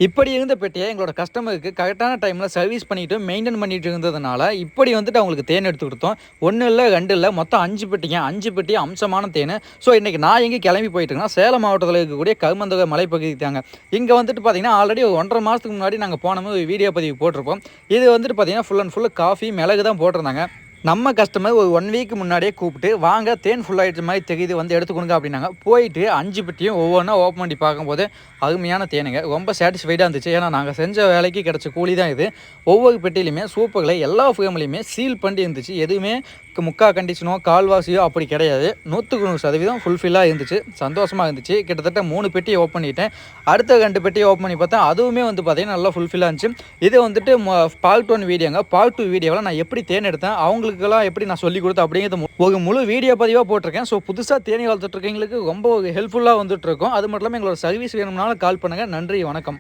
இப்படி இருந்த பெட்டியை எங்களோட கஸ்டமருக்கு கரெக்டான டைமில் சர்வீஸ் பண்ணிட்டு மெயின்டைன் பண்ணிட்டு இருந்ததுனால இப்படி வந்துட்டு அவங்களுக்கு தேன் எடுத்து கொடுத்தோம். 1 இல்லை 2 இல்லை, மொத்தம் 5 பெட்டிங்க. 5 பெட்டி அம்சமான தேன். ஸோ இன்றைக்கி நான் எங்கே கிளம்பி போயிட்டு இருக்கேன்னா, சேலம் மாவட்டத்தில் இருக்கக்கூடிய கருமந்தக மலைப்பகுதி தாங்க. இங்கே வந்துட்டு பார்த்தீங்கன்னா ஆல்ரெடி ஒரு 1.5 மாதத்துக்கு முன்னாடி நாங்கள் போனோம், ஒரு வீடியோ பதிவு போட்டிருப்போம். இது வந்துட்டு பார்த்தீங்கன்னா ஃபுல் அண்ட் ஃபுல் காஃபி மிளகு தான் போட்டிருந்தாங்க. நம்ம கஸ்டமர் ஒரு 1 வீக் முன்னாடியே கூப்பிட்டு வாங்க தேன் ஃபுல் ஆகிடுச்ச மாதிரி தெரியுது, வந்து எடுத்து கொடுங்க அப்படின்னாங்க. போயிட்டு 5 பெட்டியும் ஒவ்வொன்றா ஓப்பன் பண்ணி பார்க்கும்போது அருமையான தேனுங்க. ரொம்ப சாட்டிஸ்ஃபைடாக இருந்துச்சு. ஏன்னா நாங்கள் செஞ்ச வேலைக்கு கிடச்ச கூலி தான் இது. ஒவ்வொரு பெட்டிலையுமே சூப்பர்களை எல்லா ஃப்ரேம்லையுமே சீல் பண்ணி இருந்துச்சு. எதுவுமே முக்கால் கண்டிஷனோ கால்வாசியோ அப்படி கிடையாது. 100% ஃபுல்ஃபில்லாக இருந்துச்சு. சந்தோஷமாக இருந்துச்சு. கிட்டத்தட்ட 3 பெட்டியை ஓப்பன் பண்ணிட்டேன். அடுத்த 2 பெட்டியை ஓப்பன் பண்ணி பார்த்தேன். அதுவுமே வந்து பார்த்தீங்கன்னா நல்லா ஃபுல்ஃபில்லாக இருந்துச்சு. இது வந்துட்டு பார்ட் 1 வீடியோங்க. பார்ட் 2 வீடியோவில் நான் எப்படி தேன் எடுத்தேன், அவங்களுக்கெல்லாம் எப்படி நான் சொல்லிக் கொடுத்தேன் அப்படிங்கிறது ஒரு முழு வீடியோ பதிவாக போட்டிருக்கேன். ஸோ புதுசாக தேனி வளர்த்துட்ருக்கீங்களுக்கு ரொம்ப ஹெல்ப்ஃபுல்லாக வந்துட்டு இருக்கும். அது மட்டும் இல்லாமல் எங்களோட சர்வீஸ் வேணும்னாலும் கால் பண்ணுங்கள். நன்றி, வணக்கம்.